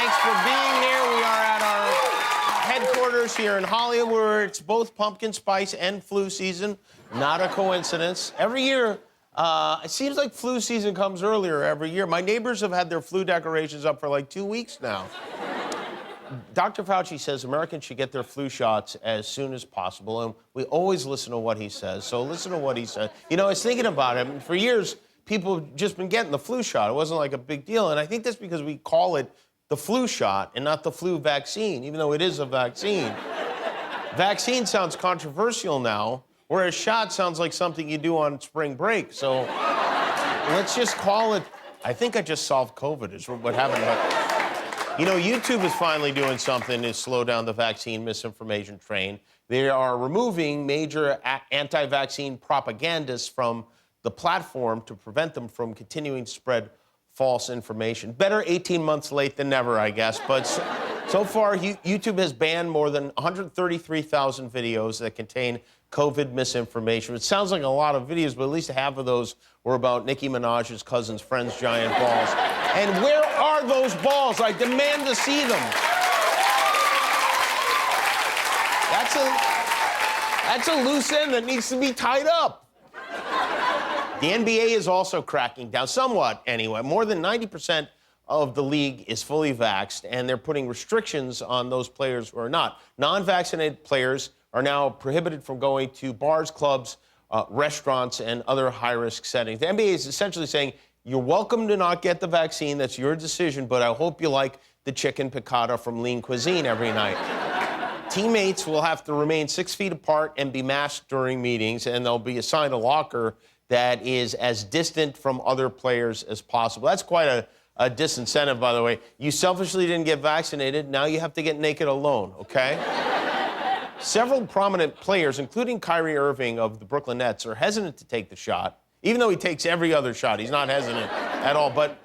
Thanks for being there. We are at our headquarters here in Hollywood, where it's both pumpkin spice and flu season. Not a coincidence. Every year, it seems like flu season comes earlier every year. My neighbors have had their flu decorations up for like 2 weeks now. Dr. Fauci says Americans should get their flu shots as soon as possible, and we always listen to what he says. So listen to what he said. You know, I was thinking about it. For years, people have just been getting the flu shot. It wasn't like a big deal, and I think that's because we call it the flu shot and not the flu vaccine, even though it is a vaccine. Vaccine sounds controversial now, whereas shot sounds like something you do on spring break. So let's just call it, I think I just solved COVID is what happened. You know, YouTube is finally doing something to slow down the vaccine misinformation train. They are removing major anti-vaccine propagandists from the platform to prevent them from continuing to spread false information. Better 18 months late than never, I guess. But so far, YouTube has banned more than 133,000 videos that contain COVID misinformation. It sounds like a lot of videos, but at least half of those were about Nicki Minaj's cousin's friend's giant balls. And where are those balls? I demand to see them. That's a loose end that needs to be tied up. The NBA is also cracking down, somewhat anyway. More than 90% of the league is fully vaxxed, and they're putting restrictions on those players who are not. Non-vaccinated players are now prohibited from going to bars, clubs, restaurants, and other high-risk settings. The NBA is essentially saying, you're welcome to not get the vaccine, that's your decision, but I hope you like the chicken piccata from Lean Cuisine every night. Teammates will have to remain 6 feet apart and be masked during meetings, and they'll be assigned a locker that is as distant from other players as possible. That's quite a disincentive, by the way. You selfishly didn't get vaccinated, now you have to get naked alone, okay? Several prominent players, including Kyrie Irving of the Brooklyn Nets, are hesitant to take the shot, even though he takes every other shot. He's not hesitant at all. But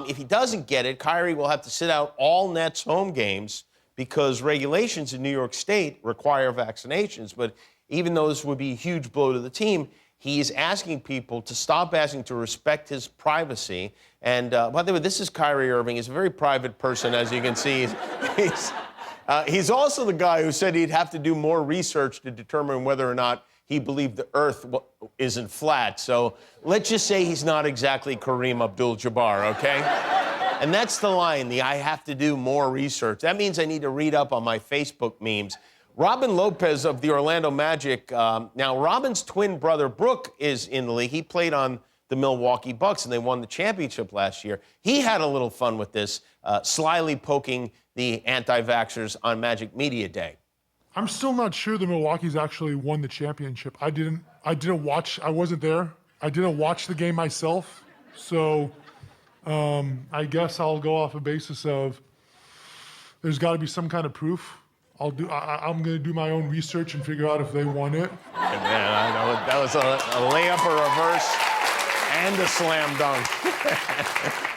if he doesn't get it, Kyrie will have to sit out all Nets home games because regulations in New York State require vaccinations. But even though this would be a huge blow to the team, he's asking people to stop asking to respect his privacy. And by the way, this is Kyrie Irving. He's a very private person, as you can see. He's also the guy who said he'd have to do more research to determine whether or not he believed the Earth isn't flat. So let's just say he's not exactly Kareem Abdul-Jabbar, okay? And that's the line, I have to do more research. That means I need to read up on my Facebook memes. Robin Lopez of the Orlando Magic. Now, Robin's twin brother, Brooke, is in the league. He played on the Milwaukee Bucks, and they won the championship last year. He had a little fun with this, slyly poking the anti-vaxxers on Magic Media Day. I'm still not sure the Milwaukee's actually won the championship. I didn't watch, I wasn't there. I didn't watch the game myself. So I guess I'll go off a basis of there's got to be some kind of proof. I'm going to do my own research and figure out if they won it. And man, I know that was a layup, a reverse, and a slam dunk.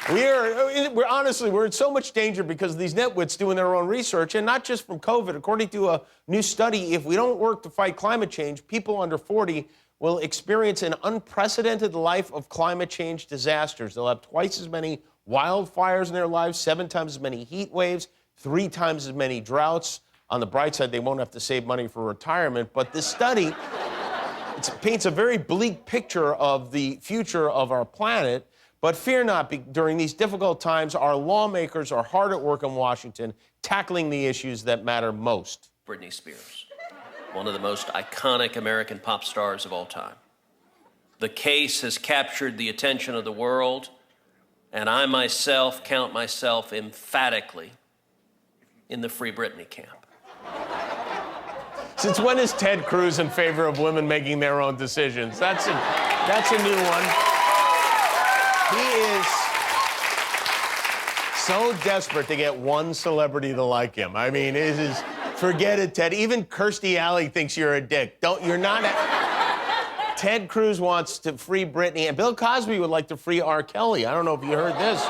We're in so much danger because of these nitwits doing their own research, and not just from COVID. According to a new study, if we don't work to fight climate change, people under 40 will experience an unprecedented life of climate change disasters. They'll have twice as many wildfires in their lives, 7 times as many heat waves, 3 times as many droughts. On the bright side, they won't have to save money for retirement. But this study paints a very bleak picture of the future of our planet. But fear not, during these difficult times, our lawmakers are hard at work in Washington, tackling the issues that matter most. Britney Spears, one of the most iconic American pop stars of all time. The case has captured the attention of the world, and I myself count myself emphatically in the Free Britney camp. Since when is Ted Cruz in favor of women making their own decisions? That's a new one. He is so desperate to get one celebrity to like him. I mean, forget it, Ted. Even Kirstie Alley thinks you're a dick. You're not. Ted Cruz wants to free Britney, and Bill Cosby would like to free R. Kelly. I don't know if you heard this.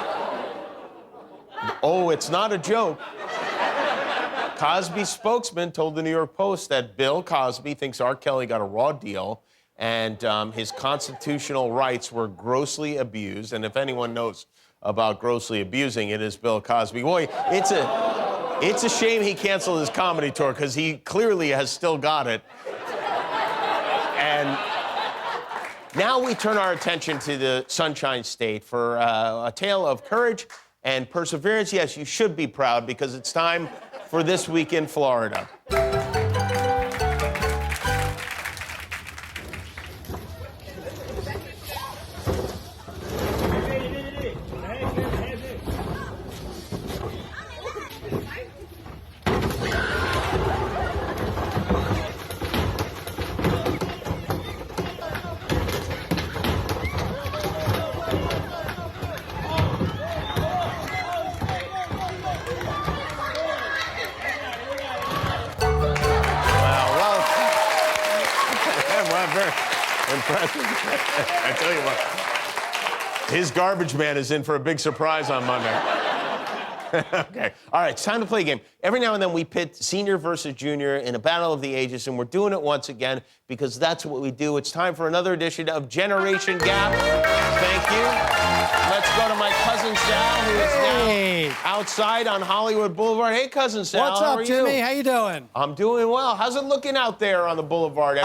Oh, it's not a joke. Cosby's spokesman told the New York Post that Bill Cosby thinks R. Kelly got a raw deal and his constitutional rights were grossly abused. And if anyone knows about grossly abusing it is Bill Cosby. Boy, it's a shame he canceled his comedy tour because he clearly has still got it. And now we turn our attention to the Sunshine State for a tale of courage and perseverance. Yes, you should be proud because it's time for This Week in Florida. Impressive. I tell you what, his garbage man is in for a big surprise on Monday. Okay. All right, it's time to play a game. Every now and then we pit senior versus junior in a battle of the ages, and we're doing it once again because that's what we do. It's time for another edition of Generation Gap. Thank you. Let's go to my cousin Sal, who is now outside on Hollywood Boulevard. Hey, cousin Sal. What's how up, are Jimmy? You? How you doing? I'm doing well. How's it looking out there on the boulevard?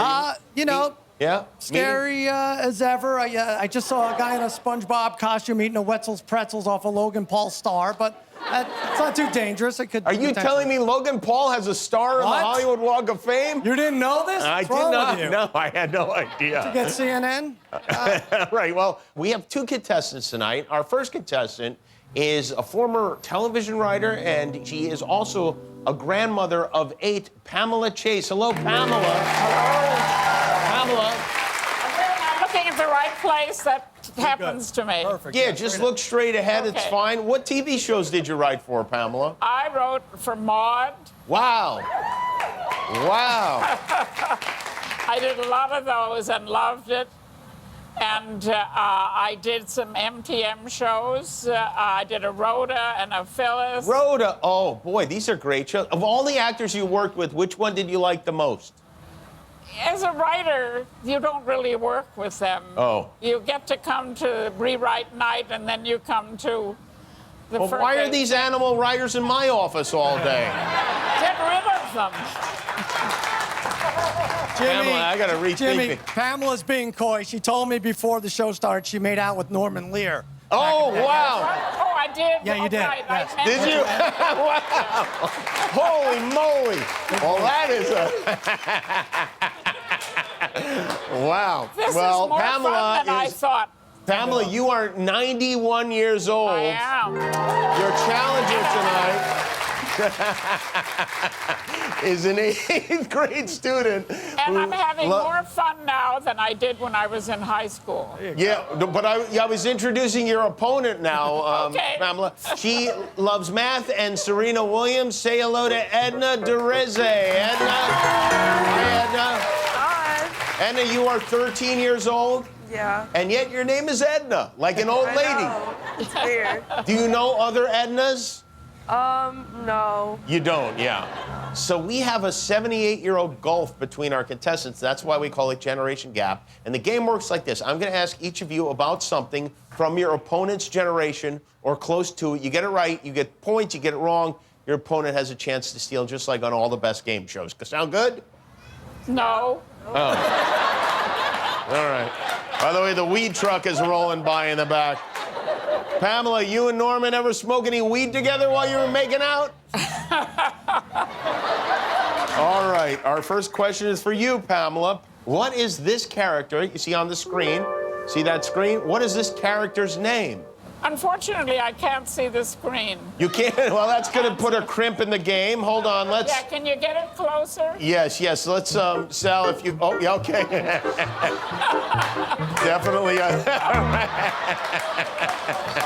You know, yeah? scary as ever. I just saw a guy in a SpongeBob costume eating a Wetzel's pretzels off a Logan Paul star, but it's not too dangerous. It could. Are you telling me Logan Paul has a star on the Hollywood Walk of Fame? You didn't know this? I What's did wrong not. with you? No, I had no idea. Did you get CNN? Right. Well, we have two contestants tonight. Our first contestant is a former television writer, and she is also a grandmother of 8, Pamela Chase. Hello, Pamela. Hello. Pamela. I'm looking at the right place. That happens to me. Perfect. Yeah, just look straight ahead. It's Okay. fine. What TV shows did you write for, Pamela? I wrote for Maude. Wow. Wow. I did a lot of those and loved it. And I did some MTM shows. I did a Rhoda and a Phyllis. Rhoda. Oh, boy, these are great shows. Of all the actors you worked with, which one did you like the most? As a writer, you don't really work with them. Oh. You get to come to rewrite night, and then you come to the Well, first. why are these animal writers in my office all day? Get rid of them. Jimmy, Pamela, I gotta rethink Jimmy, it. Pamela's being coy. She told me before the show started she made out with Norman Lear. Oh, wow. Oh, I did. Yeah, you Oh, did. Right. Yes. I Did meant you? to. Wow. Holy moly. Well, that is a... Wow. This well, is more Pamela fun than I thought. Pamela, you are 91 years old. I am. Your challenger tonight is an 8th grade student. And I'm having more fun now than I did when I was in high school. Yeah, but I was introducing your opponent now, Okay. Pamela. She loves math, and Serena Williams. Say hello to Edna Dereze. Edna. Hi, Edna. Hi. Edna, you are 13 years old, Yeah. and yet your name is Edna, like an old I lady. know. It's weird. Do you know other Ednas? No. You don't, yeah. So we have a 78-year-old gulf between our contestants. That's why we call it Generation Gap. And the game works like this. I'm going to ask each of you about something from your opponent's generation or close to it. You get it right, you get points. You get it wrong, your opponent has a chance to steal, just like on all the best game shows. Sound good? No. All right. By the way, the weed truck is rolling by in the back. Pamela, you and Norman ever smoke any weed together while you were making out? All right, our first question is for you, Pamela. What is this character you see on the screen? See that screen? What is this character's name? Unfortunately, I can't see the screen. You can't? Well, that's going to put a crimp in the game. Hold on, let's... Yeah, can you get it closer? Yes, let's, Sal, if you... Oh, yeah, okay. Definitely. Well,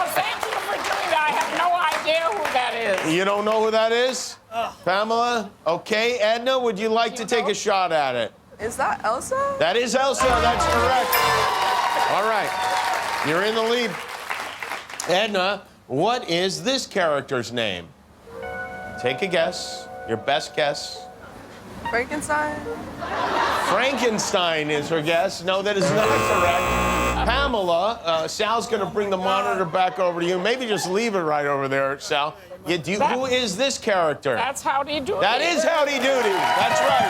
thank you for doing that. I have no idea who that is. You don't know who that is? Pamela? Okay, Edna, would you like to take a shot at it? Is that Elsa? That is Elsa, that's correct. All right, you're in the lead. Edna, what is this character's name? Take a guess, your best guess. Frankenstein? Frankenstein is her guess. No, that is not correct. Pamela, Sal's going to bring the monitor back over to you. Maybe just leave it right over there, Sal. Who is this character? That's Howdy Doody. That is Howdy Doody. That's right.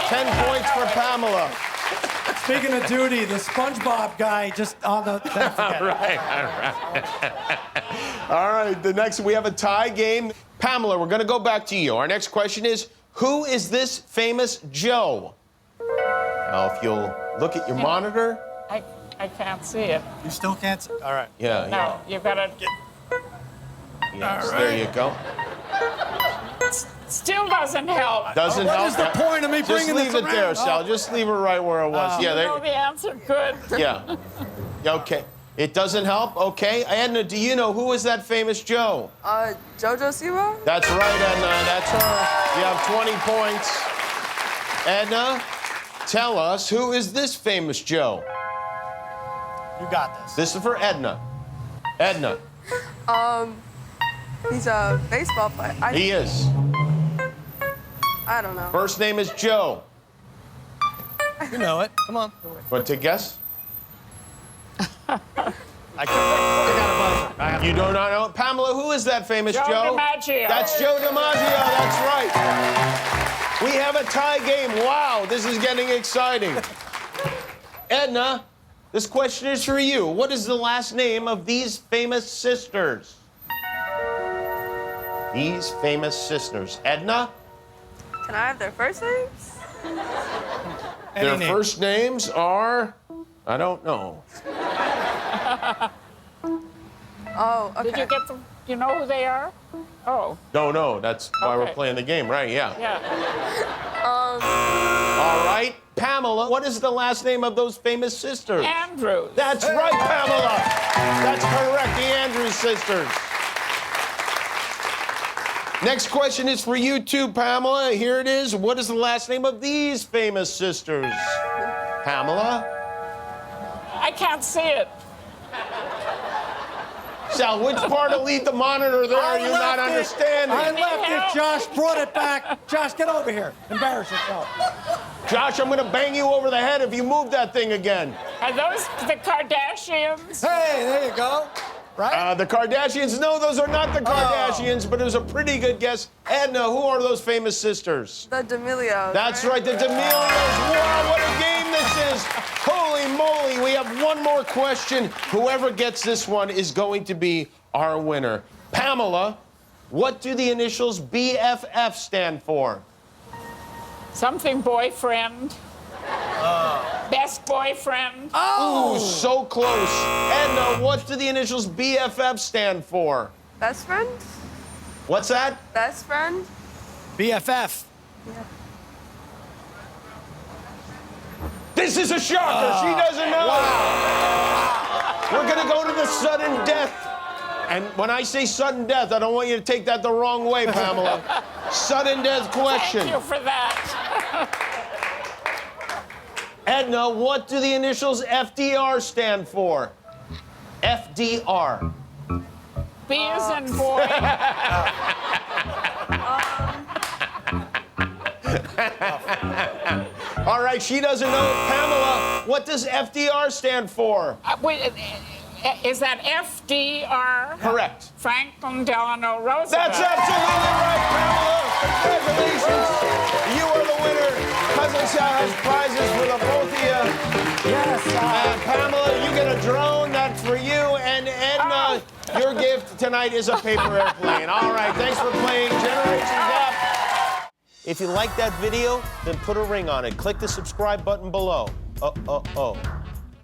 10 points for Pamela. Speaking of duty, the SpongeBob guy just on the. All right. All right, the next, we have a tie game. Pamela, we're going to go back to you. Our next question is, who is this famous Joe? Now, if you'll look at your monitor. I can't see it. You still can't. See? All right. Yeah, No, you gotta. Yes, there you go. Still doesn't help. Doesn't help. What is the point of me bringing this Just leave it there, around? Sal. Just leave it right where it was. You know the answer. Good. Yeah. Okay. It doesn't help? Okay. Edna, do you know who is that famous Joe? JoJo Siwa? That's right, Edna. That's her. You have 20 points. Edna, tell us, who is this famous Joe? You got this. This is for Edna. Edna. He's a baseball player. He is. I don't know. First name is Joe. You know it. Come on. Want to guess? I got a buzzer. You do not know? Pamela, who is that famous Joe? Joe DiMaggio. That's Joe DiMaggio. That's right. We have a tie game. Wow, this is getting exciting. Edna, this question is for you. What is the last name of these famous sisters? These famous sisters. Edna? Can I have their first names? Their first names are, I don't know. Oh, okay. Did you get them? Do you know who they are? Oh, No, that's why we're Okay. playing the game, right? Yeah. yeah. All right. Pamela, what is the last name of those famous sisters? Andrews. That's right, Pamela. That's correct, the Andrews sisters. Next question is for you too, Pamela. Here it is. What is the last name of these famous sisters? Pamela? I can't see it. Sal, which part of lead the monitor there are you not understanding? I left it. Josh brought it back. Josh, get over here. Embarrass yourself. Josh, I'm gonna bang you over the head if you move that thing again. Are those the Kardashians? Hey, there you go. Right? The Kardashians? No, those are not the Kardashians, but it was a pretty good guess. Edna, who are those famous sisters? The D'Amelios. That's right, the D'Amelios. Wow, what a game this is. Holy moly, we have one more question. Whoever gets this one is going to be our winner. Pamela, what do the initials BFF stand for? Something boyfriend. Best boyfriend. Ooh, so close. Edna, what do the initials BFF stand for? Best friend? What's that? Best friend? BFF. This is a shocker. She doesn't know. Wow. We're going to go to the sudden death. And when I say sudden death, I don't want you to take that the wrong way, Pamela. Sudden death question. Thank you for that. Edna, what do the initials FDR stand for? FDR. B as in boy. All right, she doesn't know. Pamela, what does FDR stand for? Wait, is that FDR? Correct. Franklin Delano Roosevelt. That's absolutely right, Pamela. Congratulations. You are the winner. Cousin Sal has prizes for the both of you. Yes. Pamela, you get a drone. That's for you. And Edna, your gift tonight is a paper airplane. All right, thanks for playing Generation Gap. If you like that video, then put a ring on it. Click the subscribe button below.